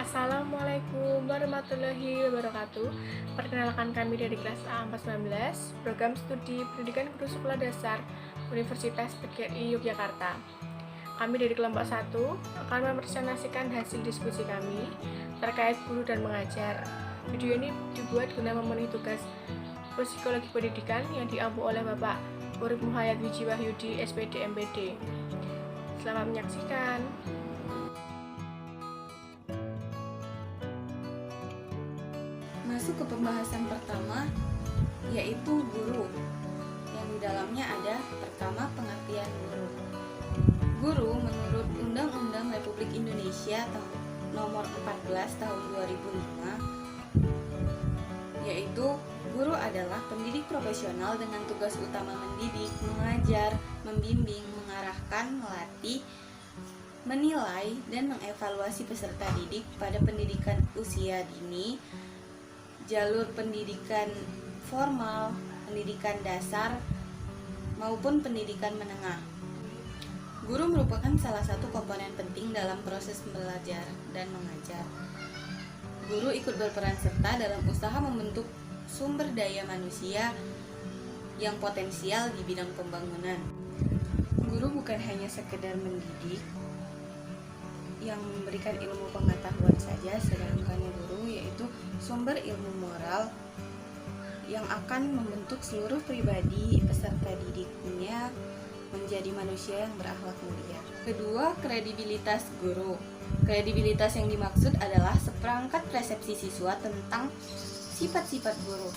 Assalamualaikum warahmatullahi wabarakatuh. Perkenalkan, kami dari kelas A419, program studi pendidikan guru sekolah dasar Universitas PGRI Yogyakarta. Kami dari kelompok 1 akan mempresentasikan hasil diskusi kami terkait guru dan mengajar. Video ini dibuat guna memenuhi tugas psikologi pendidikan yang diampu oleh Bapak Urip Muhayyad Wiji Wahyudi, SPD MPD. Selamat menyaksikan. Masuk ke pembahasan pertama, yaitu guru, yang di dalamnya ada pertama pengertian guru. Guru menurut Undang-Undang Republik Indonesia nomor 14 tahun 2005, yaitu guru adalah pendidik profesional dengan tugas utama mendidik, mengajar, membimbing, mengarahkan, melatih, menilai, dan mengevaluasi peserta didik pada pendidikan usia dini, jalur pendidikan formal, pendidikan dasar, maupun pendidikan menengah. Guru merupakan salah satu komponen penting dalam proses belajar dan mengajar. Guru ikut berperan serta dalam usaha membentuk sumber daya manusia yang potensial di bidang pembangunan. Guru bukan hanya sekedar mendidik yang memberikan ilmu pengetahuan saja, sedangkan guru yaitu sumber ilmu moral yang akan membentuk seluruh pribadi peserta didiknya menjadi manusia yang berakhlak mulia. Kedua, kredibilitas guru. Kredibilitas yang dimaksud adalah seperangkat persepsi siswa tentang sifat-sifat guru.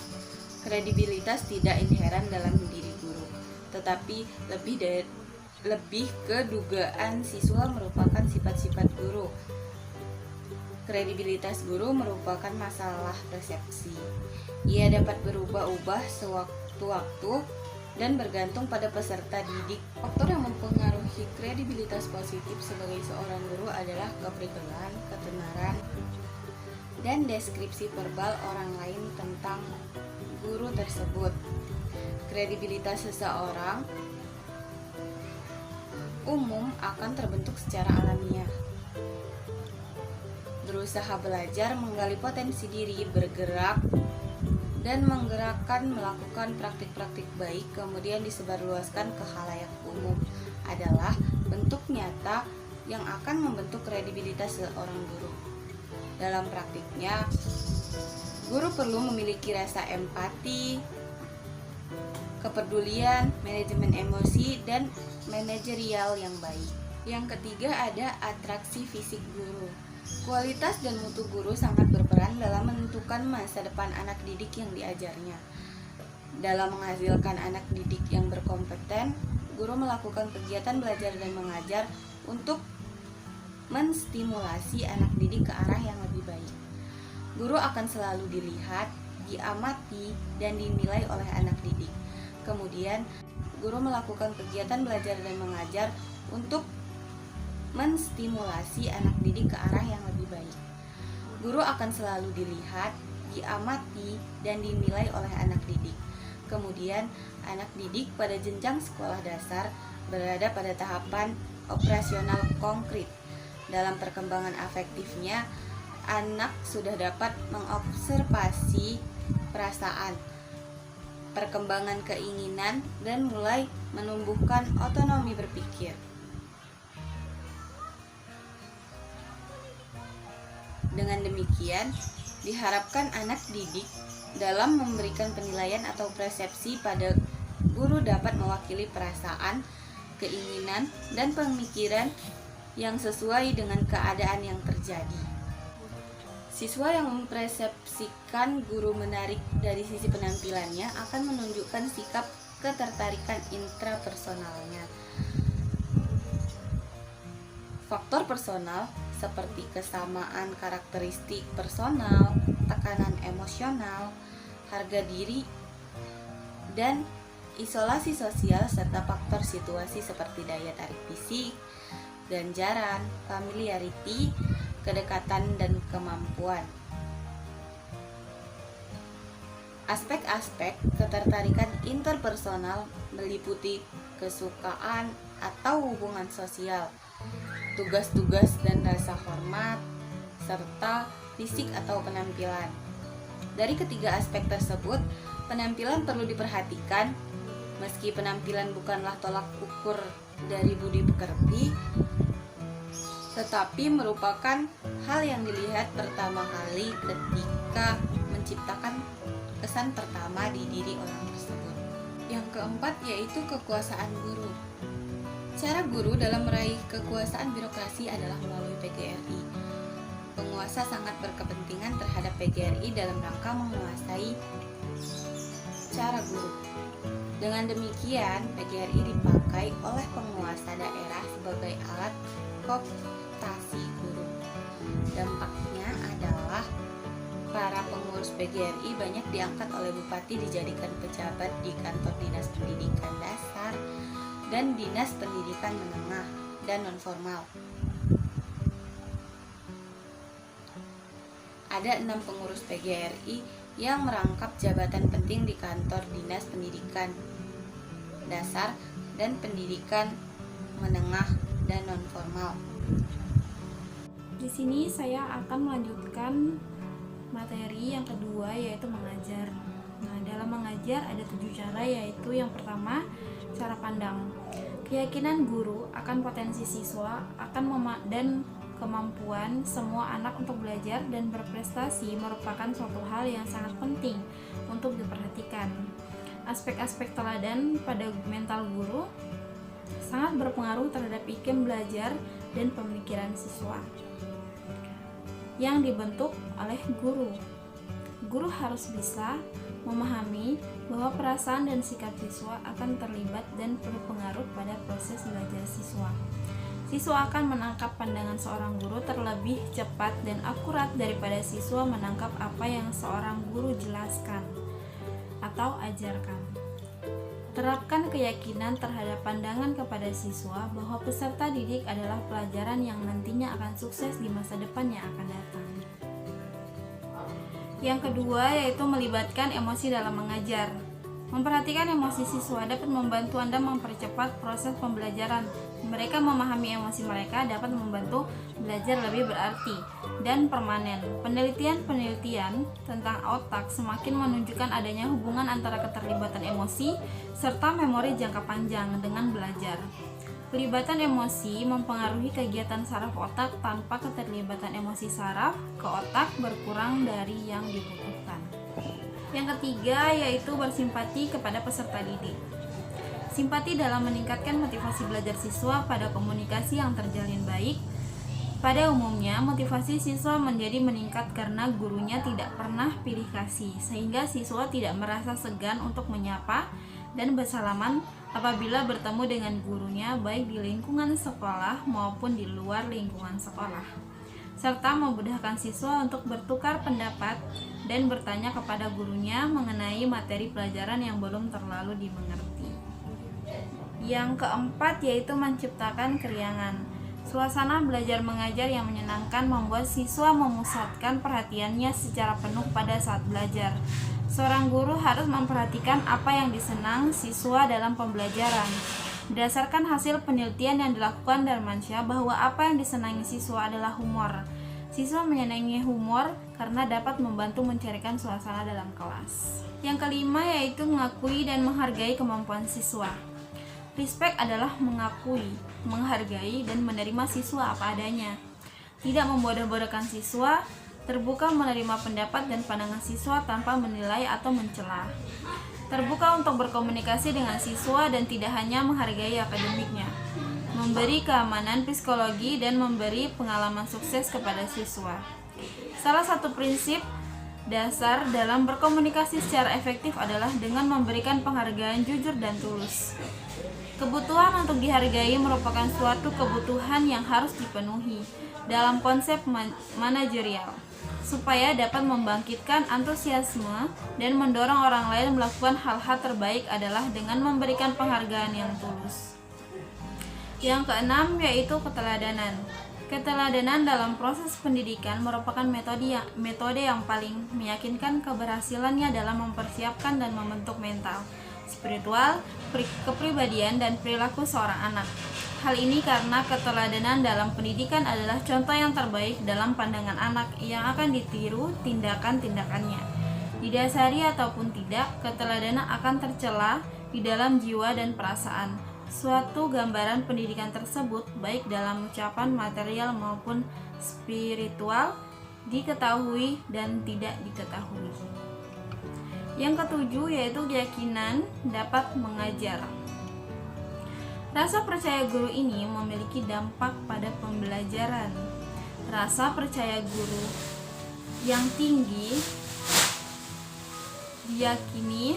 Kredibilitas tidak inheran dalam diri guru, tetapi lebih ke dugaan siswa merupakan sifat-sifat guru. Kredibilitas guru merupakan masalah persepsi. Ia dapat berubah-ubah sewaktu-waktu dan bergantung pada peserta didik. Faktor yang mempengaruhi kredibilitas positif sebagai seorang guru adalah keprigelan, ketenaran, dan deskripsi verbal orang lain tentang guru tersebut. Kredibilitas seseorang umum akan terbentuk secara alamiah. Berusaha belajar, menggali potensi diri, bergerak, dan melakukan praktik-praktik baik, kemudian disebarluaskan ke khalayak umum adalah bentuk nyata yang akan membentuk kredibilitas seorang guru. Dalam praktiknya, guru perlu memiliki rasa empati, kepedulian, manajemen emosi, dan manajerial yang baik. Yang ketiga ada atraksi fisik guru. Kualitas dan mutu guru sangat berperan dalam menentukan masa depan anak didik yang diajarnya. Dalam menghasilkan anak didik yang berkompeten, guru melakukan kegiatan belajar dan mengajar untuk menstimulasi anak didik ke arah yang lebih baik. Guru akan selalu dilihat, diamati, dan dinilai oleh anak didik. Kemudian, guru melakukan kegiatan belajar dan mengajar untuk menstimulasi anak didik ke arah yang lebih baik. Guru akan selalu dilihat, diamati, dan dinilai oleh anak didik. Kemudian, anak didik pada jenjang sekolah dasar berada pada tahapan operasional konkret. Dalam perkembangan afektifnya, anak sudah dapat mengobservasi perasaan, perkembangan keinginan, dan mulai menumbuhkan otonomi berpikir. Dengan demikian, diharapkan anak didik dalam memberikan penilaian atau persepsi pada guru dapat mewakili perasaan, keinginan, dan pemikiran yang sesuai dengan keadaan yang terjadi. Siswa yang mempersepsikan guru menarik dari sisi penampilannya akan menunjukkan sikap ketertarikan intrapersonalnya. Faktor personal seperti kesamaan karakteristik personal, tekanan emosional, harga diri, dan isolasi sosial, serta faktor situasi seperti daya tarik fisik, ganjaran, familiarity, kedekatan, dan kemampuan. Aspek-aspek ketertarikan interpersonal meliputi kesukaan atau hubungan sosial, tugas-tugas dan rasa hormat, serta fisik atau penampilan. Dari ketiga aspek tersebut, penampilan perlu diperhatikan. Meski penampilan bukanlah tolak ukur dari budi pekerti, tetapi merupakan hal yang dilihat pertama kali ketika menciptakan kesan pertama di diri orang tersebut. Yang keempat yaitu kekuasaan guru. Cara guru dalam meraih kekuasaan birokrasi adalah melalui PGRI. Penguasa sangat berkepentingan terhadap PGRI dalam rangka menguasai cara guru. Dengan demikian, PGRI dipakai oleh penguasa daerah sebagai alat kooptasi guru. Dampaknya adalah para pengurus PGRI banyak diangkat oleh bupati dijadikan pejabat di kantor dinas pendidikan dasar dan dinas pendidikan menengah dan nonformal. Ada 6 pengurus PGRI yang merangkap jabatan penting di kantor dinas pendidikan dasar dan pendidikan menengah dan nonformal. Di sini saya akan melanjutkan materi yang kedua, yaitu mengajar. Nah, dalam mengajar ada 7 cara, yaitu yang pertama, cara pandang. Keyakinan guru akan potensi siswa dan kemampuan semua anak untuk belajar dan berprestasi merupakan suatu hal yang sangat penting untuk diperhatikan. Aspek-aspek teladan pada mental guru sangat berpengaruh terhadap iklim belajar dan pemikiran siswa yang dibentuk oleh guru. Guru harus bisa memahami bahwa perasaan dan sikap siswa akan terlibat dan berpengaruh pada proses belajar siswa. Siswa akan menangkap pandangan seorang guru terlebih cepat dan akurat daripada siswa menangkap apa yang seorang guru jelaskan atau ajarkan. Terapkan keyakinan terhadap pandangan kepada siswa bahwa peserta didik adalah pelajaran yang nantinya akan sukses di masa depan yang akan datang. Yang kedua yaitu melibatkan emosi dalam mengajar. Memperhatikan emosi siswa dapat membantu Anda mempercepat proses pembelajaran. Mereka memahami emosi mereka dapat membantu belajar lebih berarti dan permanen. Penelitian tentang otak semakin menunjukkan adanya hubungan antara keterlibatan emosi serta memori jangka panjang dengan belajar. Pelibatan emosi mempengaruhi kegiatan saraf otak. Tanpa keterlibatan emosi saraf ke otak berkurang dari yang dibutuhkan. Yang ketiga yaitu bersimpati kepada peserta didik. Simpati dalam meningkatkan motivasi belajar siswa pada komunikasi yang terjalin baik. Pada umumnya, motivasi siswa menjadi meningkat karena gurunya tidak pernah pilih kasih, sehingga siswa tidak merasa segan untuk menyapa dan bersalaman apabila bertemu dengan gurunya baik di lingkungan sekolah maupun di luar lingkungan sekolah, serta memudahkan siswa untuk bertukar pendapat dan bertanya kepada gurunya mengenai materi pelajaran yang belum terlalu dimengerti. Yang keempat yaitu menciptakan keriangan. Suasana belajar mengajar yang menyenangkan membuat siswa memusatkan perhatiannya secara penuh pada saat belajar. Seorang guru harus memperhatikan apa yang disenang siswa dalam pembelajaran. Berdasarkan hasil penelitian yang dilakukan Darmansyah bahwa apa yang disenangi siswa adalah humor. Siswa menyenangi humor karena dapat membantu mencairkan suasana dalam kelas. Yang kelima yaitu mengakui dan menghargai kemampuan siswa. Respect adalah mengakui, menghargai, dan menerima siswa apa adanya. Tidak membodoh-bodohkan siswa, terbuka menerima pendapat dan pandangan siswa tanpa menilai atau mencela. Terbuka untuk berkomunikasi dengan siswa dan tidak hanya menghargai akademiknya. Memberi keamanan psikologi dan memberi pengalaman sukses kepada siswa. Salah satu prinsip dasar dalam berkomunikasi secara efektif adalah dengan memberikan penghargaan jujur dan tulus. Kebutuhan untuk dihargai merupakan suatu kebutuhan yang harus dipenuhi dalam konsep manajerial, supaya dapat membangkitkan antusiasme dan mendorong orang lain melakukan hal-hal terbaik adalah dengan memberikan penghargaan yang tulus. Yang keenam yaitu keteladanan. Keteladanan dalam proses pendidikan merupakan metode yang paling meyakinkan keberhasilannya dalam mempersiapkan dan membentuk mental, spiritual, kepribadian, dan perilaku seorang anak. Hal ini karena keteladanan dalam pendidikan adalah contoh yang terbaik dalam pandangan anak yang akan ditiru tindakan-tindakannya. Didasari ataupun tidak, keteladanan akan tercela di dalam jiwa dan perasaan. Suatu gambaran pendidikan tersebut, baik dalam ucapan material maupun spiritual, diketahui dan tidak diketahui. Yang ketujuh yaitu keyakinan dapat mengajar. Rasa percaya guru ini memiliki dampak pada pembelajaran. Rasa percaya guru yang tinggi diyakini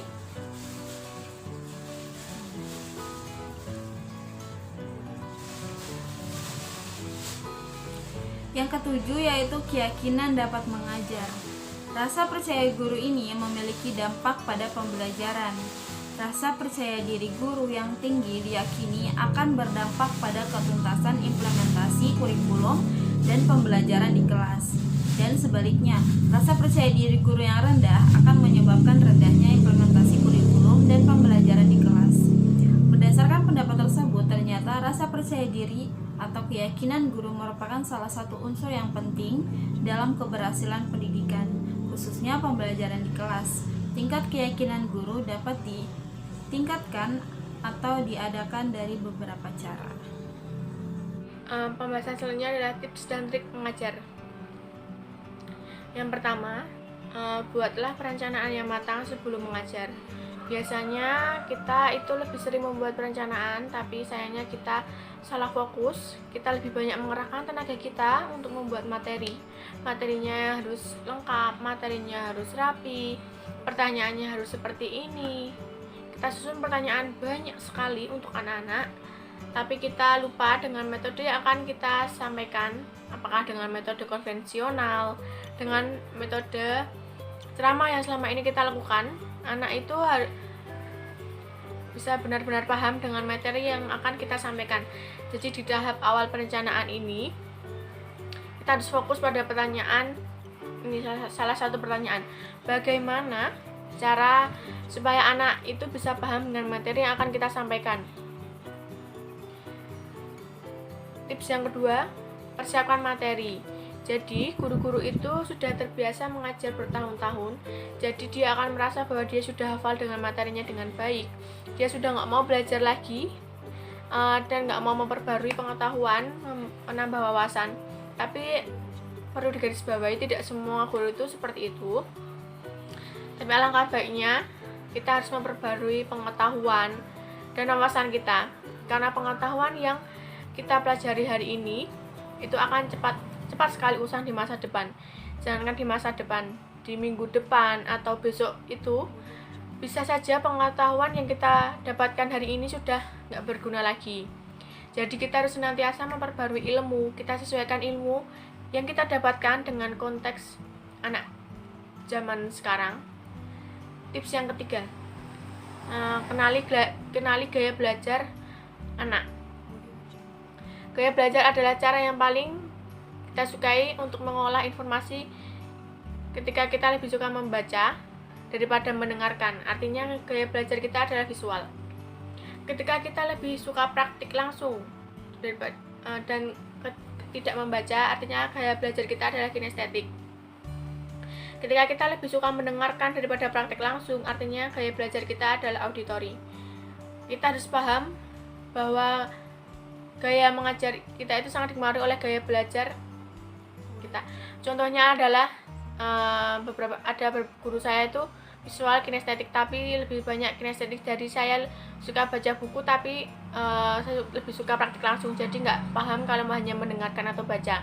Yang ketujuh yaitu keyakinan dapat mengajar. Rasa percaya guru ini memiliki dampak pada pembelajaran. Rasa percaya diri guru yang tinggi diyakini akan berdampak pada ketuntasan implementasi kurikulum dan pembelajaran di kelas. Dan sebaliknya, rasa percaya diri guru yang rendah akan menyebabkan rendahnya implementasi kurikulum dan pembelajaran di kelas. Berdasarkan pendapat tersebut, ternyata rasa percaya diri atau keyakinan guru merupakan salah satu unsur yang penting dalam keberhasilan pendidikan, khususnya pembelajaran di kelas. Tingkat keyakinan guru dapat ditingkatkan atau diadakan dari beberapa cara. Pembahasan selanjutnya adalah tips dan trik mengajar. Yang pertama, buatlah perencanaan yang matang sebelum mengajar. Biasanya kita itu lebih sering membuat perencanaan, tapi sayangnya kita salah fokus. Kita lebih banyak mengerahkan tenaga kita untuk membuat materi. Materinya harus lengkap, materinya harus rapi, pertanyaannya harus seperti ini. Kita susun pertanyaan banyak sekali untuk anak-anak, tapi kita lupa dengan metode yang akan kita sampaikan. Apakah dengan metode konvensional, dengan metode ceramah yang selama ini kita lakukan, anak itu bisa benar-benar paham dengan materi yang akan kita sampaikan. Jadi di tahap awal perencanaan ini, kita harus fokus pada pertanyaan. Ini salah satu pertanyaan. Bagaimana cara supaya anak itu bisa paham dengan materi yang akan kita sampaikan? Tips yang kedua, persiapkan materi. Jadi, guru-guru itu sudah terbiasa mengajar bertahun-tahun, jadi dia akan merasa bahwa dia sudah hafal dengan materinya dengan baik. Dia sudah nggak mau belajar lagi, dan nggak mau memperbarui pengetahuan, menambah wawasan. Tapi, perlu digarisbawahi, tidak semua guru itu seperti itu. Tapi alangkah baiknya, kita harus memperbarui pengetahuan dan wawasan kita. Karena pengetahuan yang kita pelajari hari ini, itu akan cepat sekali usang di masa depan. Jangankan di masa depan, di minggu depan atau besok itu bisa saja pengetahuan yang kita dapatkan hari ini sudah nggak berguna lagi. Jadi kita harus senantiasa memperbarui ilmu. Kita sesuaikan ilmu yang kita dapatkan dengan konteks anak zaman sekarang. Tips yang ketiga, kenali gaya belajar anak. Gaya belajar adalah cara yang paling kita sukai untuk mengolah informasi. Ketika kita lebih suka membaca daripada mendengarkan, artinya gaya belajar kita adalah visual. Ketika kita lebih suka praktik langsung dan tidak membaca, artinya gaya belajar kita adalah kinestetik. Ketika kita lebih suka mendengarkan daripada praktik langsung, artinya gaya belajar kita adalah auditori. Kita harus paham bahwa gaya mengajar kita itu sangat dipengaruhi oleh gaya belajar kita. Contohnya adalah ada guru saya itu visual kinestetik, tapi lebih banyak kinestetik. Jadi saya suka baca buku, tapi saya lebih suka praktik langsung, jadi nggak paham kalau hanya mendengarkan atau baca.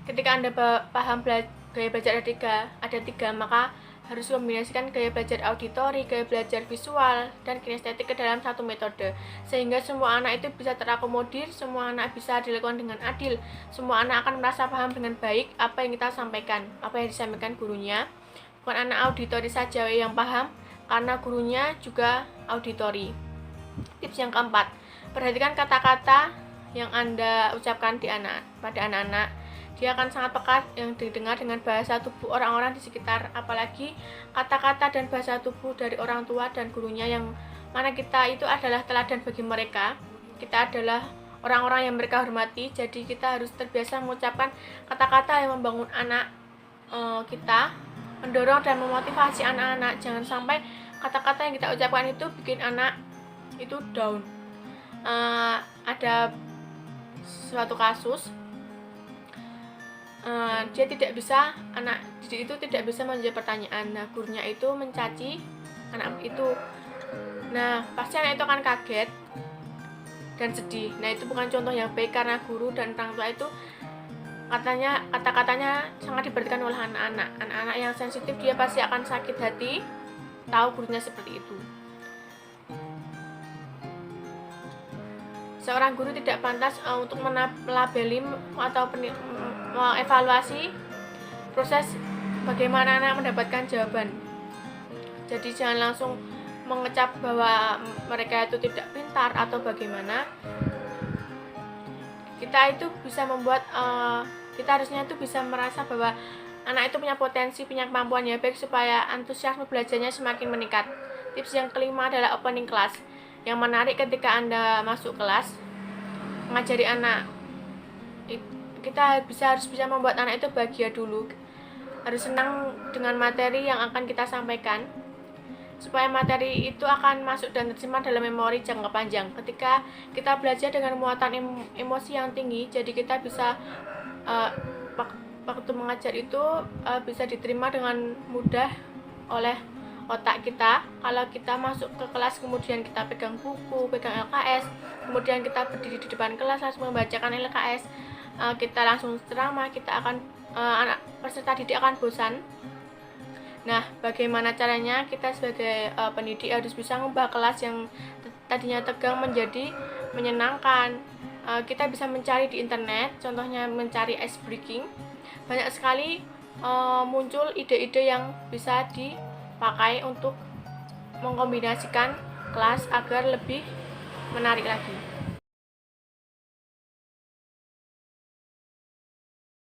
Ketika Anda paham gaya belajar ada tiga, maka harus kombinasikan gaya belajar auditori, gaya belajar visual, dan kinestetik ke dalam satu metode, sehingga semua anak itu bisa terakomodir, semua anak bisa dilakukan dengan adil, semua anak akan merasa paham dengan baik apa yang kita sampaikan, apa yang disampaikan gurunya. Bukan anak auditori saja yang paham, karena gurunya juga auditori. Tips yang keempat, perhatikan kata-kata yang Anda ucapkan pada anak-anak. Dia akan sangat peka yang didengar dengan bahasa tubuh orang-orang di sekitar, apalagi kata-kata dan bahasa tubuh dari orang tua dan gurunya, yang mana kita itu adalah teladan bagi mereka. Kita adalah orang-orang yang mereka hormati. Jadi kita harus terbiasa mengucapkan kata-kata yang membangun anak kita, mendorong dan memotivasi anak-anak. Jangan sampai kata-kata yang kita ucapkan itu bikin anak itu down. Ada suatu kasus, dia tidak bisa, anak didik itu tidak bisa menjawab pertanyaan. Nah, gurunya itu mencaci anak itu. Nah, pasti anak itu akan kaget dan sedih. Nah, itu bukan contoh yang baik, karena guru dan orang tua itu kata-katanya sangat diperhatikan oleh anak-anak. Anak-anak yang sensitif dia pasti akan sakit hati tahu gurunya seperti itu. Seorang guru tidak pantas untuk melabeli atau mengevaluasi proses bagaimana anak mendapatkan jawaban. Jadi jangan langsung mengecap bahwa mereka itu tidak pintar atau bagaimana. Kita itu bisa membuat kita harusnya itu bisa merasa bahwa anak itu punya potensi, punya kemampuan yang baik supaya antusiasme belajarnya semakin meningkat. Tips yang kelima adalah opening class. Yang menarik ketika Anda masuk kelas mengajari anak, kita harus bisa membuat anak itu bahagia dulu, harus senang dengan materi yang akan kita sampaikan, supaya materi itu akan masuk dan tersimpan dalam memori jangka panjang. Ketika kita belajar dengan muatan emosi yang tinggi, jadi kita bisa waktu mengajar itu bisa diterima dengan mudah oleh otak kita. Kalau kita masuk ke kelas kemudian kita pegang buku, pegang LKS, kemudian kita berdiri di depan kelas langsung membacakan LKS, kita langsung ceramah, kita akan anak peserta didik akan bosan. Nah, bagaimana caranya? Kita sebagai pendidik harus bisa mengubah kelas yang tadinya tegang menjadi menyenangkan. Kita bisa mencari di internet, contohnya mencari ice breaking. Banyak sekali muncul ide-ide yang bisa dipakai untuk mengkombinasikan kelas agar lebih menarik lagi.